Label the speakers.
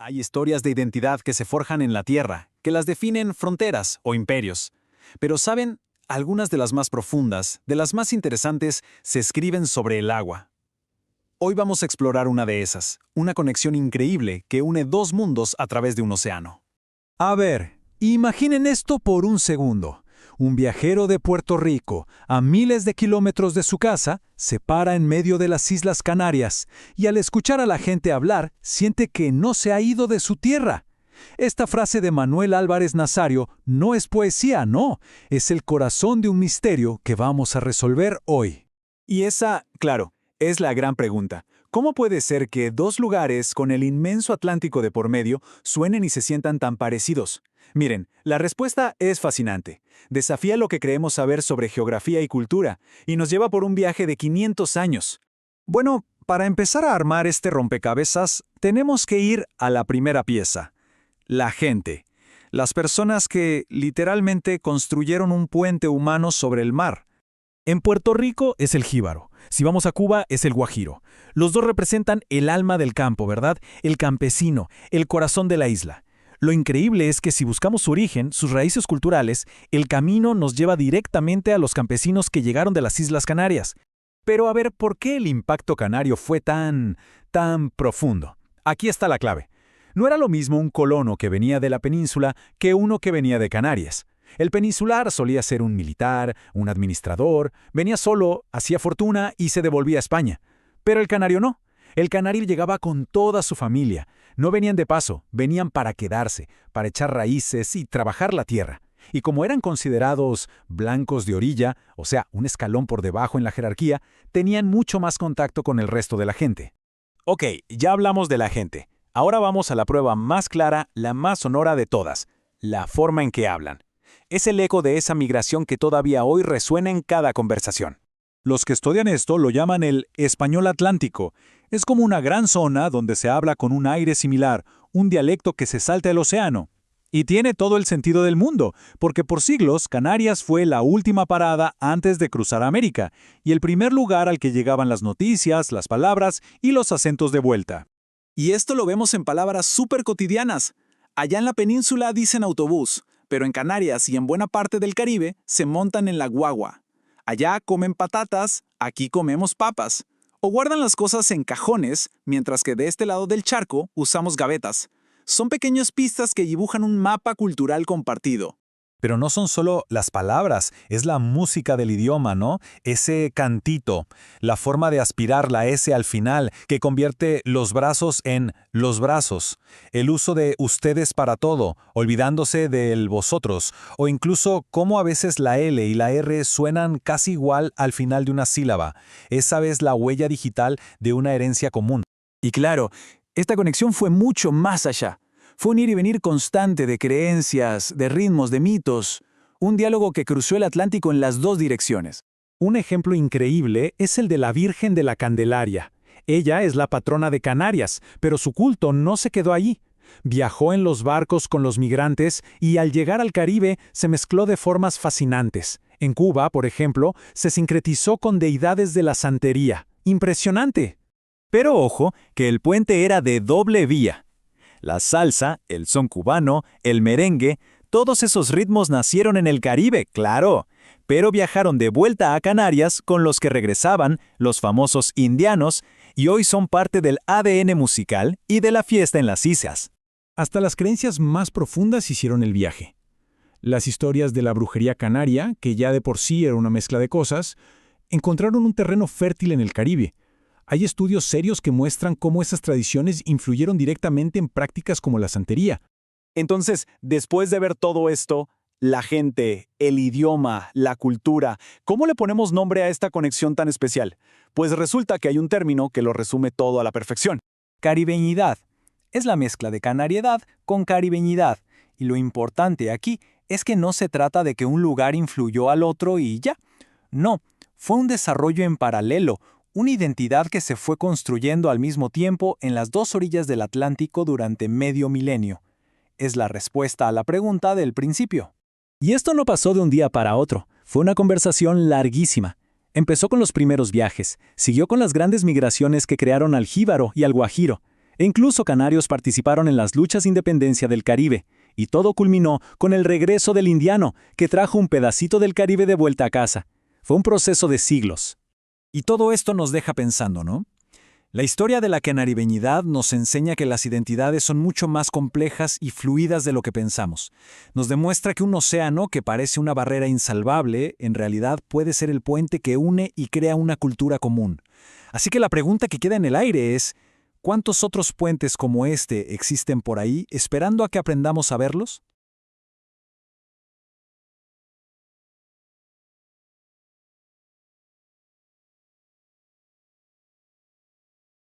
Speaker 1: Hay historias de identidad que se forjan en la tierra, que las definen fronteras o imperios. Pero ¿saben? Algunas de las más profundas, de las más interesantes, se escriben sobre el agua. Hoy vamos a explorar una de esas, una conexión increíble que une dos mundos a través de un océano.
Speaker 2: A ver, imaginen esto por un segundo. Un viajero de Puerto Rico, a miles de kilómetros de su casa, se para en medio de las Islas Canarias y al escuchar a la gente hablar, siente que no se ha ido de su tierra. Esta frase de Manuel Álvarez Nazario no es poesía, no, es el corazón de un misterio que vamos a resolver hoy.
Speaker 1: Y esa, claro, es la gran pregunta. ¿Cómo puede ser que dos lugares con el inmenso Atlántico de por medio suenen y se sientan tan parecidos? Miren, la respuesta es fascinante. Desafía lo que creemos saber sobre geografía y cultura, y nos lleva por un viaje de 500 años.
Speaker 2: Bueno, para empezar a armar este rompecabezas, tenemos que ir a la primera pieza. La gente. Las personas que, literalmente, construyeron un puente humano sobre el mar. En Puerto Rico es el jíbaro. Si vamos a Cuba es el guajiro. Los dos representan el alma del campo, ¿verdad? El campesino, el corazón de la isla. Lo increíble es que si buscamos su origen, sus raíces culturales, el camino nos lleva directamente a los campesinos que llegaron de las Islas Canarias. Pero a ver, ¿por qué el impacto canario fue tan profundo? Aquí está la clave. No era lo mismo un colono que venía de la península que uno que venía de Canarias. El peninsular solía ser un militar, un administrador, venía solo, hacía fortuna y se devolvía a España. Pero el canario no. El canario llegaba con toda su familia. No venían de paso, venían para quedarse, para echar raíces y trabajar la tierra. Y como eran considerados blancos de orilla, o sea, un escalón por debajo en la jerarquía, tenían mucho más contacto con el resto de la gente.
Speaker 1: Ok, ya hablamos de la gente. Ahora vamos a la prueba más clara, la más sonora de todas, la forma en que hablan. Es el eco de esa migración que todavía hoy resuena en cada conversación.
Speaker 2: Los que estudian esto lo llaman el español atlántico. Es como una gran zona donde se habla con un aire similar, un dialecto que se salta el océano. Y tiene todo el sentido del mundo, porque por siglos Canarias fue la última parada antes de cruzar América, y el primer lugar al que llegaban las noticias, las palabras y los acentos de vuelta.
Speaker 1: Y esto lo vemos en palabras súper cotidianas. Allá en la península dicen autobús, pero en Canarias y en buena parte del Caribe se montan en la guagua. Allá comen patatas, aquí comemos papas. O guardan las cosas en cajones, mientras que de este lado del charco usamos gavetas. Son pequeñas pistas que dibujan un mapa cultural compartido.
Speaker 2: Pero no son solo las palabras, es la música del idioma, ¿no? Ese cantito, la forma de aspirar la S al final, que convierte los brazos en los brazos, el uso de ustedes para todo, olvidándose del vosotros, o incluso cómo a veces la L y la R suenan casi igual al final de una sílaba. Esa es la huella digital de una herencia común.
Speaker 1: Y claro, esta conexión fue mucho más allá. Fue un ir y venir constante de creencias, de ritmos, de mitos. Un diálogo que cruzó el Atlántico en las dos direcciones.
Speaker 2: Un ejemplo increíble es el de la Virgen de la Candelaria. Ella es la patrona de Canarias, pero su culto no se quedó allí. Viajó en los barcos con los migrantes y al llegar al Caribe se mezcló de formas fascinantes. En Cuba, por ejemplo, se sincretizó con deidades de la santería. ¡Impresionante!
Speaker 1: Pero ojo, que el puente era de doble vía. La salsa, el son cubano, el merengue, todos esos ritmos nacieron en el Caribe, claro, pero viajaron de vuelta a Canarias con los que regresaban, los famosos indianos, y hoy son parte del ADN musical y de la fiesta en las islas.
Speaker 2: Hasta las creencias más profundas hicieron el viaje. Las historias de la brujería canaria, que ya de por sí era una mezcla de cosas, encontraron un terreno fértil en el Caribe. Hay estudios serios que muestran cómo esas tradiciones influyeron directamente en prácticas como la santería.
Speaker 1: Entonces, después de ver todo esto, la gente, el idioma, la cultura, ¿cómo le ponemos nombre a esta conexión tan especial? Pues resulta que hay un término que lo resume todo a la perfección. Caribeñidad. Es la mezcla de canariedad con caribeñidad. Y lo importante aquí es que no se trata de que un lugar influyó al otro y ya. No, fue un desarrollo en paralelo, una identidad que se fue construyendo al mismo tiempo en las dos orillas del Atlántico durante medio milenio. Es la respuesta a la pregunta del principio. Y esto no pasó de un día para otro, fue una conversación larguísima. Empezó con los primeros viajes, siguió con las grandes migraciones que crearon al jíbaro y al guajiro. E incluso canarios participaron en las luchas de independencia del Caribe, y todo culminó con el regreso del indiano, que trajo un pedacito del Caribe de vuelta a casa. Fue un proceso de siglos.
Speaker 2: Y todo esto nos deja pensando, ¿no? La historia de la canaribeñidad nos enseña que las identidades son mucho más complejas y fluidas de lo que pensamos. Nos demuestra que un océano que parece una barrera insalvable, en realidad puede ser el puente que une y crea una cultura común. Así que la pregunta que queda en el aire es, ¿cuántos otros puentes como este existen por ahí esperando a que aprendamos a verlos?